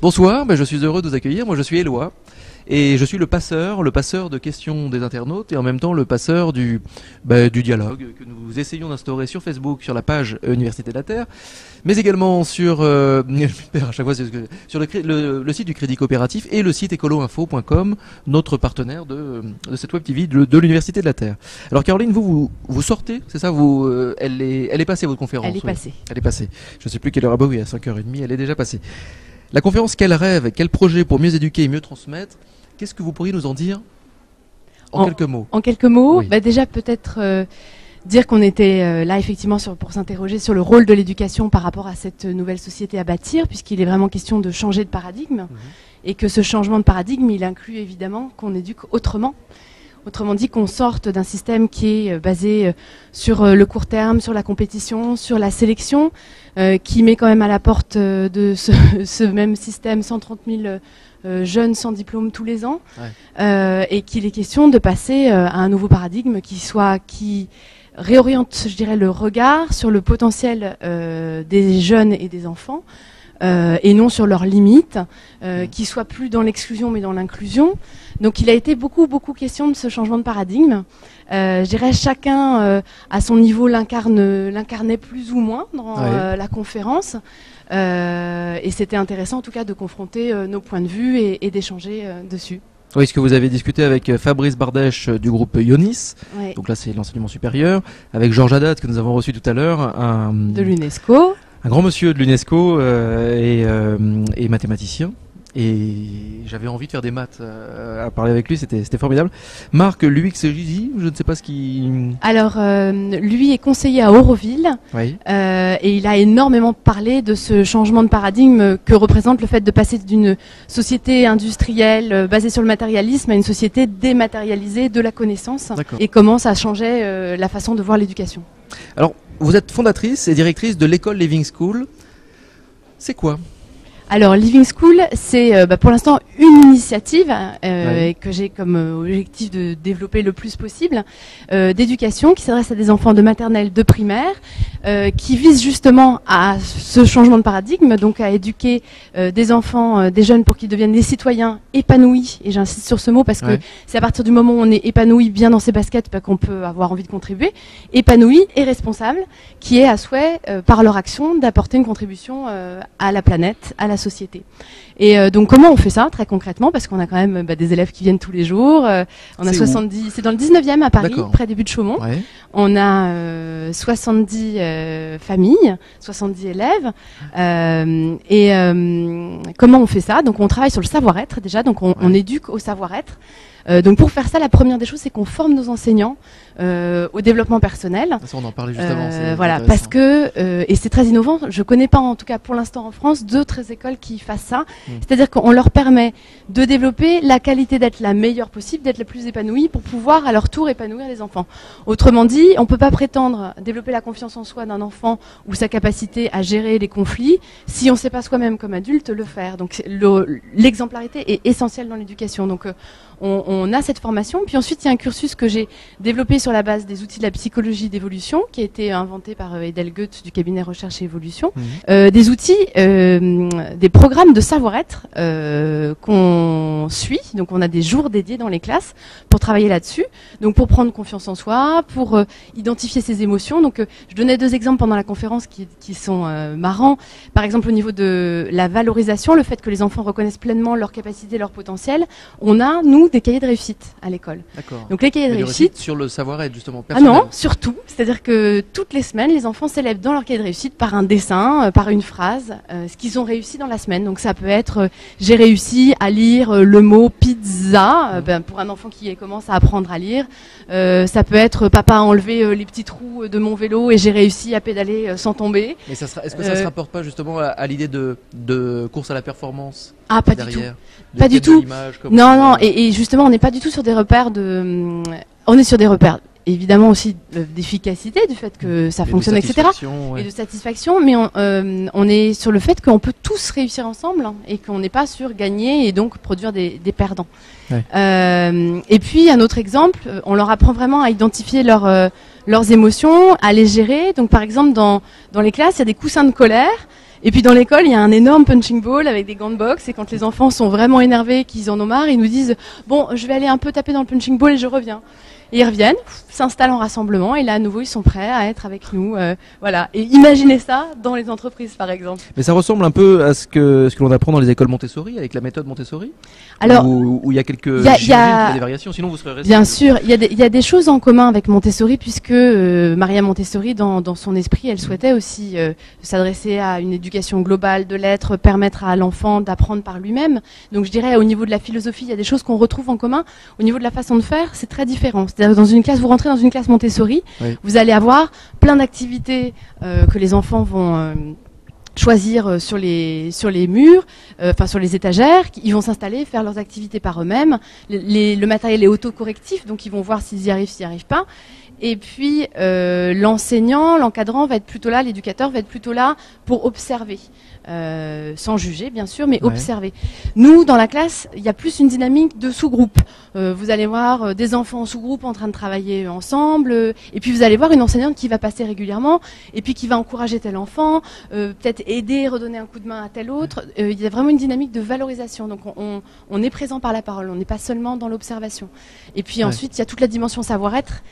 Bonsoir, je suis heureux de vous accueillir. Moi, je suis Éloi et je suis le passeur de questions des internautes et en même temps le passeur du dialogue que nous essayons d'instaurer sur Facebook, sur la page Université de la Terre, mais également sur je perds à chaque fois, sur le site du Crédit Coopératif et le site écoloinfo.com, notre partenaire de cette web TV de l'Université de la Terre. Alors Caroline, vous sortez, c'est ça, elle est passée votre conférence. Elle est passée. Elle est passée. Je ne sais plus quelle heure, oui, à 5h30, elle est déjà passée. La conférence Quel rêve, quel projet pour mieux éduquer et mieux transmettre, qu'est-ce que vous pourriez nous en dire en quelques mots? En quelques mots, oui. Déjà peut-être dire qu'on était là effectivement pour s'interroger sur le rôle de l'éducation par rapport à cette nouvelle société à bâtir, puisqu'il est vraiment question de changer de paradigme, et que ce changement de paradigme, il inclut évidemment qu'on éduque autrement. Autrement dit, qu'on sorte d'un système qui est basé sur le court terme, sur la compétition, sur la sélection, qui met quand même à la porte de ce même système 130 000 jeunes sans diplôme tous les ans, et qu'il est question de passer à un nouveau paradigme qui réoriente, je dirais, le regard sur le potentiel des jeunes et des enfants, et non sur leurs limites, qui soit plus dans l'exclusion mais dans l'inclusion. Donc il a été beaucoup question de ce changement de paradigme. Je dirais chacun à son niveau l'incarnait plus ou moins dans la conférence. Et c'était intéressant en tout cas de confronter nos points de vue et d'échanger dessus. Oui, ce que vous avez discuté avec Fabrice Bardèche du groupe Ionis, ouais. Donc là c'est l'enseignement supérieur, avec Georges Haddad que nous avons reçu tout à l'heure, de l'UNESCO. Un grand monsieur de l'UNESCO et mathématicien. Et j'avais envie de faire des maths à parler avec lui, c'était formidable. Marc Luix-Gizy, je ne sais pas ce qui... Alors, lui est conseiller à Auroville, oui. Et il a énormément parlé de ce changement de paradigme que représente le fait de passer d'une société industrielle basée sur le matérialisme à une société dématérialisée de la connaissance, et comment ça changeait la façon de voir l'éducation. Alors, vous êtes fondatrice et directrice de l'école Living School. C'est quoi ? Alors, Living School, c'est pour l'instant une initiative que j'ai comme objectif de développer le plus possible, d'éducation qui s'adresse à des enfants de maternelle, de primaire, qui vise justement à ce changement de paradigme, donc à éduquer des enfants, des jeunes pour qu'ils deviennent des citoyens épanouis, et j'insiste sur ce mot parce que c'est à partir du moment où on est épanoui, bien dans ses baskets, qu'on peut avoir envie de contribuer, épanoui et responsable, qui est à souhait, par leur action, d'apporter une contribution à la planète, à la société. Et donc comment on fait ça très concrètement, parce qu'on a quand même des élèves qui viennent tous les jours, on a 70, c'est dans le 19e à Paris, près des buts de Chaumont. On a 70 familles, 70 élèves, et comment on fait ça? Donc on travaille sur le savoir-être déjà, donc on éduque au savoir-être. Donc pour faire ça, la première des choses, c'est qu'on forme nos enseignants au développement personnel. Ça, on en parlait justement. Voilà, parce que et c'est très innovant. Je connais pas, en tout cas pour l'instant en France, d'autres écoles qui fassent ça. C'est-à-dire qu'on leur permet de développer la qualité d'être la meilleure possible, d'être la plus épanouie, pour pouvoir à leur tour épanouir les enfants. Autrement dit, on peut pas prétendre développer la confiance en soi d'un enfant ou sa capacité à gérer les conflits si on sait pas soi-même comme adulte le faire. Donc l'exemplarité est essentielle dans l'éducation. Donc on a cette formation, puis ensuite il y a un cursus que j'ai développé sur la base des outils de la psychologie d'évolution, qui a été inventé par Edel Goethe du cabinet Recherche et Évolution, des outils, des programmes de savoir-être qu'on suit, donc on a des jours dédiés dans les classes pour travailler là-dessus, donc pour prendre confiance en soi, pour identifier ses émotions. Donc je donnais 2 exemples pendant la conférence qui sont marrants, par exemple au niveau de la valorisation, le fait que les enfants reconnaissent pleinement leurs capacités, leur potentiel. On a, nous, des cahiers de réussite à l'école. D'accord. Donc les cahiers de réussite sur le savoir-être justement personnel. Ah non, surtout, c'est-à-dire que toutes les semaines, les enfants célèbrent dans leur cahier de réussite par un dessin, par une phrase, ce qu'ils ont réussi dans la semaine. Donc ça peut être j'ai réussi à lire le mot pizza, pour un enfant qui commence à apprendre à lire. Ça peut être papa a enlevé les petits trous de mon vélo et j'ai réussi à pédaler sans tomber. Mais est-ce que ça se rapporte pas justement à l'idée de course à la performance? Ah, pas du tout. Pas du tout. Non, et justement, on n'est pas du tout sur des repères on est sur des repères, évidemment aussi d'efficacité, du fait que ça fonctionne, etc. Et de satisfaction, mais on est sur le fait qu'on peut tous réussir ensemble, et qu'on n'est pas sur gagner et donc produire des perdants. Et puis, un autre exemple, on leur apprend vraiment à identifier leurs émotions, à les gérer. Donc, par exemple, dans les classes, il y a des coussins de colère. Et puis dans l'école, il y a un énorme punching ball avec des gants de boxe, et quand les enfants sont vraiment énervés, qu'ils en ont marre, ils nous disent « Bon, je vais aller un peu taper dans le punching ball et je reviens ». Et ils reviennent, s'installent en rassemblement, et là à nouveau ils sont prêts à être avec nous. Voilà. Et imaginez ça dans les entreprises par exemple. Mais ça ressemble un peu à ce que l'on apprend dans les écoles Montessori, avec la méthode Montessori. Alors, où il y a quelques il y a des variations, sinon vous serez resté. Bien sûr, il y a des choses en commun avec Montessori, puisque Maria Montessori, dans son esprit, elle souhaitait aussi s'adresser à une éducation globale de l'être, permettre à l'enfant d'apprendre par lui-même. Donc je dirais, au niveau de la philosophie, il y a des choses qu'on retrouve en commun. Au niveau de la façon de faire, c'est très différent. C'est-à-dire, dans une classe, vous rentrez dans une classe Montessori, oui. Vous allez avoir plein d'activités que les enfants vont choisir sur les murs, enfin sur les étagères. Ils vont s'installer, faire leurs activités par eux-mêmes. Le matériel est autocorrectif, donc ils vont voir s'ils y arrivent pas. Et puis l'enseignant, l'encadrant va être plutôt là, l'éducateur va être plutôt là pour observer. Sans juger bien sûr, mais observer. Nous, dans la classe, il y a plus une dynamique de sous-groupe. Vous allez voir des enfants en sous-groupe en train de travailler ensemble, et puis vous allez voir une enseignante qui va passer régulièrement, et puis qui va encourager tel enfant, peut-être aider, redonner un coup de main à tel autre. Il y a vraiment une dynamique de valorisation. Donc on est présent par la parole, on n'est pas seulement dans l'observation. Et puis ensuite, il y a toute la dimension savoir-être,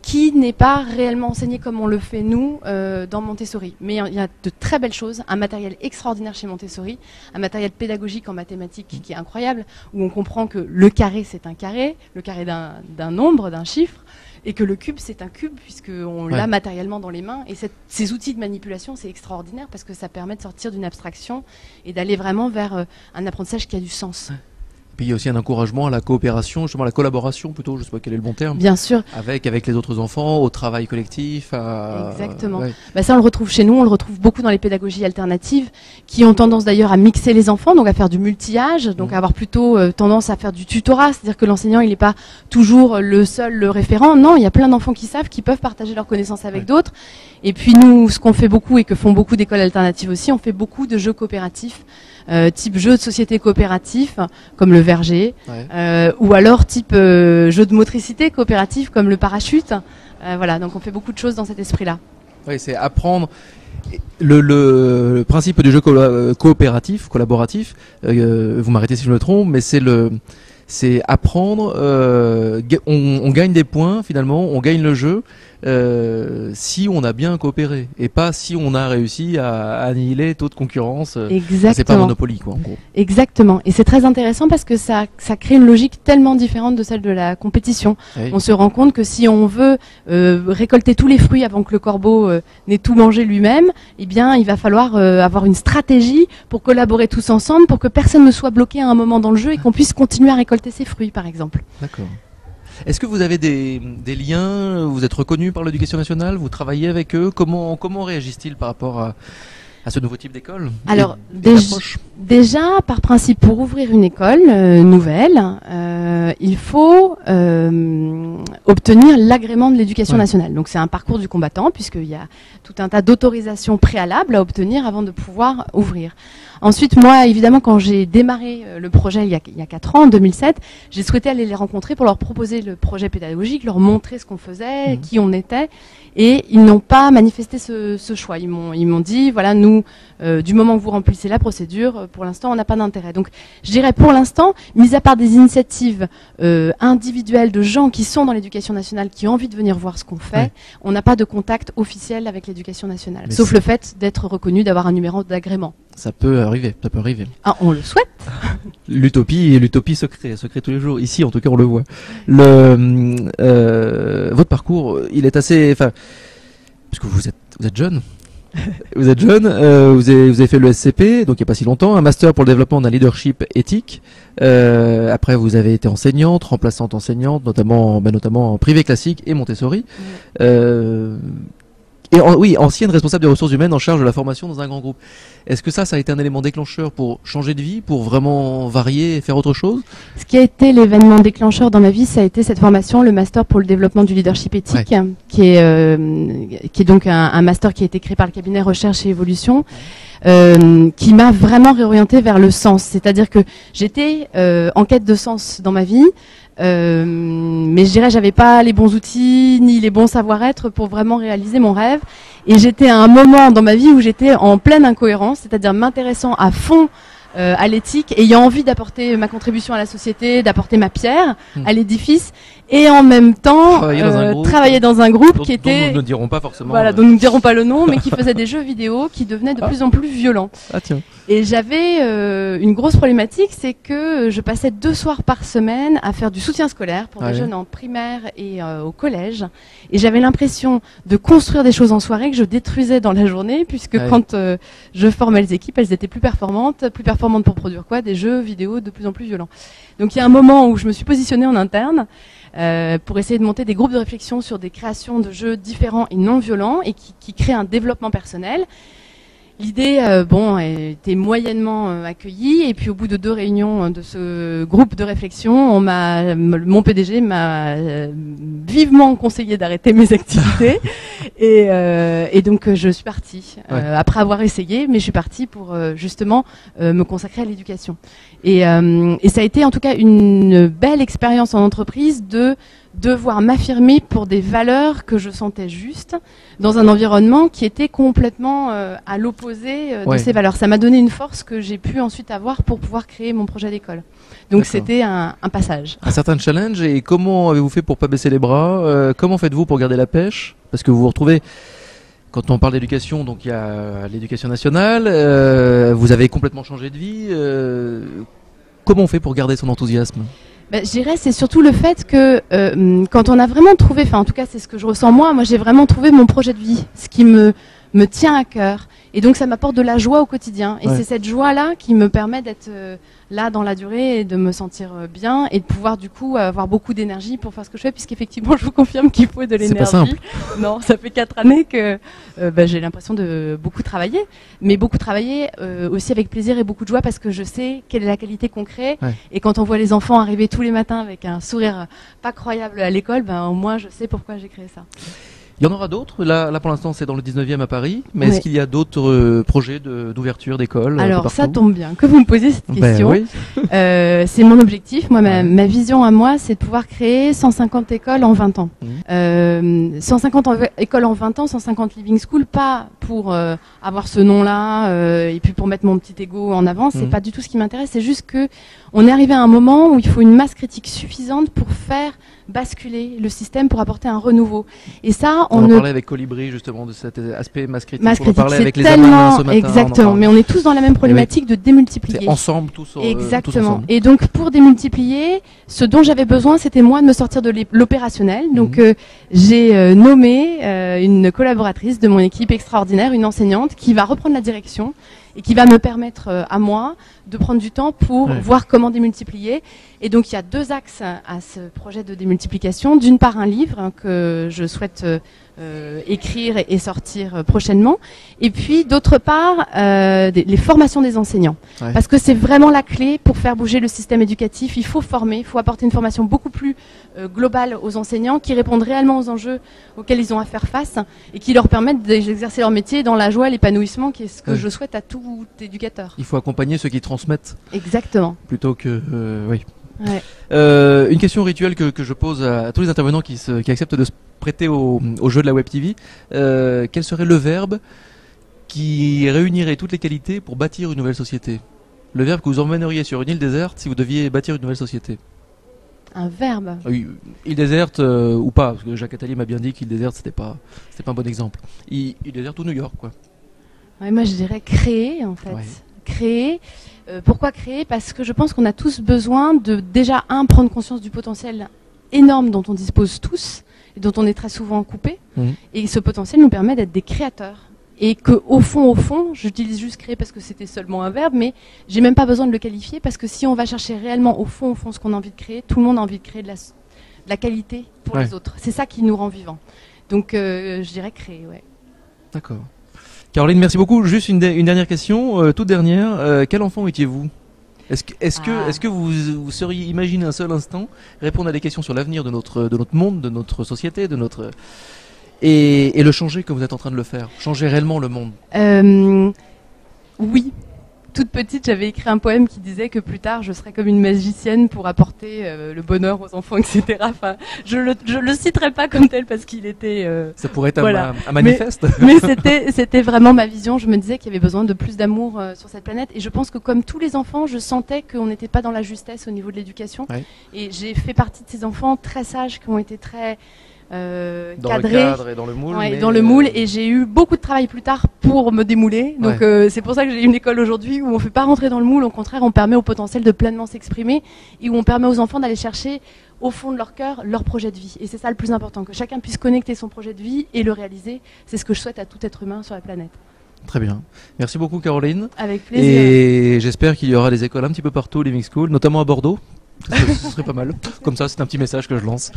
qui n'est pas réellement enseigné comme on le fait nous dans Montessori. Mais il y a de très belles choses, un matériel extraordinaire chez Montessori, un matériel pédagogique en mathématiques qui est incroyable, où on comprend que le carré c'est un carré, le carré d'un nombre, d'un chiffre, et que le cube c'est un cube, puisqu'on l'a matériellement dans les mains. Et ces outils de manipulation, c'est extraordinaire, parce que ça permet de sortir d'une abstraction et d'aller vraiment vers un apprentissage qui a du sens. Puis il y a aussi un encouragement à la coopération, justement à la collaboration plutôt, je ne sais pas quel est le bon terme. Bien sûr. Avec les autres enfants, au travail collectif. Exactement. Bah ça on le retrouve chez nous, on le retrouve beaucoup dans les pédagogies alternatives, qui ont tendance d'ailleurs à mixer les enfants, donc à faire du multi-âge, donc à avoir plutôt tendance à faire du tutorat, c'est-à-dire que l'enseignant il n'est pas toujours le référent. Non, il y a plein d'enfants qui savent, qui peuvent partager leurs connaissances avec d'autres. Et puis nous, ce qu'on fait beaucoup et que font beaucoup d'écoles alternatives aussi, on fait beaucoup de jeux coopératifs. Type jeu de société coopératif comme le verger, ou alors type jeu de motricité coopératif comme le parachute. Voilà, donc on fait beaucoup de choses dans cet esprit-là. Oui, c'est apprendre le principe du jeu coopératif, collaboratif. Vous m'arrêtez si je me trompe, mais c'est apprendre. On gagne des points finalement, on gagne le jeu. Si on a bien coopéré et pas si on a réussi à annihiler taux de concurrence. C'est pas Monopoly quoi en gros. Exactement, et c'est très intéressant parce que ça crée une logique tellement différente de celle de la compétition. On se rend compte que si on veut récolter tous les fruits avant que le corbeau n'ait tout mangé lui-même, eh bien il va falloir avoir une stratégie pour collaborer tous ensemble, pour que personne ne soit bloqué à un moment dans le jeu et qu'on puisse continuer à récolter ses fruits par exemple. D'accord. Est-ce que vous avez des liens, vous êtes reconnu par l'éducation nationale, vous travaillez avec eux, comment réagissent-ils par rapport à ce nouveau type d'école? Alors déjà, par principe, pour ouvrir une école nouvelle, il faut obtenir l'agrément de l'éducation nationale. Donc c'est un parcours du combattant, puisqu'il y a tout un tas d'autorisations préalables à obtenir avant de pouvoir ouvrir. Ensuite, moi, évidemment, quand j'ai démarré le projet il y a 4 ans, en 2007, j'ai souhaité aller les rencontrer pour leur proposer le projet pédagogique, leur montrer ce qu'on faisait, qui on était. Et ils n'ont pas manifesté ce choix. Ils m'ont dit, voilà, nous, du moment que vous remplissez la procédure, pour l'instant, on n'a pas d'intérêt. Donc, je dirais pour l'instant, mis à part des initiatives individuelles de gens qui sont dans l'éducation nationale, qui ont envie de venir voir ce qu'on fait, on n'a pas de contact officiel avec l'éducation nationale. Mais sauf le fait d'être reconnu, d'avoir un numéro d'agrément. Ça peut arriver, ça peut arriver. Ah, on le souhaite. L'utopie secret tous les jours. Ici, en tout cas, on le voit. Votre parcours, il est assez, parce que vous êtes jeune. Vous êtes jeune, vous avez fait le SCP, donc il n'y a pas si longtemps, un master pour le développement d'un leadership éthique. Après, vous avez été enseignante, remplaçante enseignante, notamment en privé classique et Montessori. Ancienne responsable des ressources humaines en charge de la formation dans un grand groupe. Est-ce que ça a été un élément déclencheur pour changer de vie, pour vraiment varier et faire autre chose? Ce qui a été l'événement déclencheur dans ma vie, ça a été cette formation, le master pour le développement du leadership éthique, qui est donc un master qui a été créé par le cabinet Recherche et Évolution. qui m'a vraiment réorientée vers le sens. C'est-à-dire que j'étais en quête de sens dans ma vie, mais je dirais j'avais pas les bons outils ni les bons savoir-être pour vraiment réaliser mon rêve. Et j'étais à un moment dans ma vie où j'étais en pleine incohérence, c'est-à-dire m'intéressant à fond à l'éthique, ayant envie d'apporter ma contribution à la société, d'apporter ma pierre à l'édifice, et en même temps travailler dans un groupe qui était... Dont nous ne dirons pas forcément... Voilà, dont nous ne dirons pas le nom, mais qui faisait des jeux vidéo qui devenaient de plus en plus violents. Ah tiens. Et j'avais une grosse problématique, c'est que je passais 2 soirs par semaine à faire du soutien scolaire pour des jeunes en primaire et au collège. Et j'avais l'impression de construire des choses en soirée que je détruisais dans la journée, puisque quand je formais les équipes, elles étaient plus performantes pour produire quoi? Des jeux vidéo de plus en plus violents. Donc il y a un moment où je me suis positionnée en interne pour essayer de monter des groupes de réflexion sur des créations de jeux différents et non violents et qui créent un développement personnel. L'idée, était moyennement accueillie, et puis au bout de 2 réunions de ce groupe de réflexion, mon PDG m'a vivement conseillé d'arrêter mes activités, et donc je suis partie après avoir essayé, mais je suis partie pour justement me consacrer à l'éducation. Et ça a été en tout cas une belle expérience en entreprise de devoir m'affirmer pour des valeurs que je sentais justes dans un environnement qui était complètement à l'opposé de ces valeurs. Ça m'a donné une force que j'ai pu ensuite avoir pour pouvoir créer mon projet d'école. Donc c'était un passage. Un certain challenge. Et comment avez-vous fait pour pas baisser les bras? Comment faites-vous pour garder la pêche? Parce que vous vous retrouvez... Quand on parle d'éducation, donc il y a l'éducation nationale, vous avez complètement changé de vie. Comment on fait pour garder son enthousiasme? Je dirais c'est surtout le fait que quand on a vraiment trouvé, en tout cas c'est ce que je ressens moi j'ai vraiment trouvé mon projet de vie, ce qui me tient à cœur. Et donc ça m'apporte de la joie au quotidien. Et c'est cette joie-là qui me permet d'être là dans la durée et de me sentir bien et de pouvoir du coup avoir beaucoup d'énergie pour faire ce que je fais, puisqu'effectivement je vous confirme qu'il faut de l'énergie. C'est pas simple. Non, ça fait 4 années que j'ai l'impression de beaucoup travailler, mais beaucoup travailler aussi avec plaisir et beaucoup de joie, parce que je sais quelle est la qualité qu'on crée. Et quand on voit les enfants arriver tous les matins avec un sourire pas croyable à l'école, au moins je sais pourquoi j'ai créé ça. Il y en aura d'autres. Là pour l'instant, c'est dans le 19e à Paris. Mais est-ce qu'il y a d'autres projets d'ouverture d'écoles? Alors, ça tombe bien que vous me posiez cette question. C'est mon objectif. Moi, ma vision à moi, c'est de pouvoir créer 150 écoles en 20 ans. 150 écoles en 20 ans, 150 living schools, pas pour avoir ce nom-là et puis pour mettre mon petit ego en avant. C'est pas du tout ce qui m'intéresse. C'est juste que on est arrivé à un moment où il faut une masse critique suffisante pour faire basculer le système, pour apporter un renouveau. Et ça, on en parlait avec Colibri justement de cet aspect masse critique. Masse critique, parlait avec les tellement ce matin, exactement. Mais on est tous dans la même problématique de démultiplier. C'est ensemble, tous. Exactement. Tous ensemble. Et donc pour démultiplier, ce dont j'avais besoin, c'était moi de me sortir de l'opérationnel. Donc j'ai nommé une collaboratrice de mon équipe extraordinaire, une enseignante, qui va reprendre la direction et qui va me permettre à moi de prendre du temps pour voir comment démultiplier. Et donc il y a 2 axes à ce projet de démultiplication. D'une part, un livre que je souhaite écrire et sortir prochainement. Et puis d'autre part, les formations des enseignants. Parce que c'est vraiment la clé pour faire bouger le système éducatif. Il faut former, il faut apporter une formation beaucoup plus globale aux enseignants, qui répondent réellement aux enjeux auxquels ils ont à faire face et qui leur permettent d'exercer leur métier dans la joie et l'épanouissement, qui est ce que je souhaite à tout éducateur. Il faut accompagner ceux qui transmettent. Exactement. Plutôt que... une question rituelle que je pose à tous les intervenants qui acceptent de se prêter au jeu de la Web TV. Quel serait le verbe qui réunirait toutes les qualités pour bâtir une nouvelle société? Le verbe que vous emmèneriez sur une île déserte si vous deviez bâtir une nouvelle société? Un verbe? Oui, île déserte ou pas, parce que Jacques Attali m'a bien dit qu'île déserte c'était pas un bon exemple. Île déserte ou New York, quoi. Moi je dirais créer en fait. Créer. Pourquoi créer? Parce que je pense qu'on a tous besoin de déjà prendre conscience du potentiel énorme dont on dispose tous et dont on est très souvent coupé. Et ce potentiel nous permet d'être des créateurs. Et que au fond, j'utilise juste créer parce que c'était seulement un verbe, mais j'ai même pas besoin de le qualifier, parce que si on va chercher réellement au fond ce qu'on a envie de créer, tout le monde a envie de créer de la qualité pour les autres. C'est ça qui nous rend vivants. Donc je dirais créer, D'accord. Caroline, merci beaucoup. Juste une dernière question, toute dernière. Quel enfant étiez-vous? Est-ce que vous seriez imaginé un seul instant répondre à des questions sur l'avenir de notre monde, de notre société, et le changer comme vous êtes en train de le faire, changer réellement le monde? Oui. Toute petite, j'avais écrit un poème qui disait que plus tard, je serais comme une magicienne pour apporter le bonheur aux enfants, etc. Enfin, je le citerai pas comme tel parce qu'il était... Ça pourrait être voilà. un manifeste. Mais c'était vraiment ma vision. Je me disais qu'il y avait besoin de plus d'amour sur cette planète. Et je pense que comme tous les enfants, je sentais qu'on n'était pas dans la justesse au niveau de l'éducation. Ouais. Et j'ai fait partie de ces enfants très sages qui ont été très... Dans cadré, le cadre et dans le moule. dans le moule, et j'ai eu beaucoup de travail plus tard pour me démouler. Donc c'est pour ça que j'ai une école aujourd'hui où on ne fait pas rentrer dans le moule, au contraire on permet au potentiel de pleinement s'exprimer et où on permet aux enfants d'aller chercher au fond de leur cœur leur projet de vie. Et c'est ça le plus important, que chacun puisse connecter son projet de vie et le réaliser. C'est ce que je souhaite à tout être humain sur la planète. Très bien. Merci beaucoup Caroline. Avec plaisir. Et j'espère qu'il y aura des écoles un petit peu partout, Living School, notamment à Bordeaux. Ce serait pas mal. Comme ça, c'est un petit message que je lance.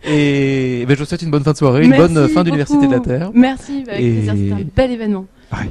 Et je vous souhaite une bonne fin de soirée, une bonne fin d'Université de la Terre. Merci, avec plaisir. C'était un bel événement. Ouais.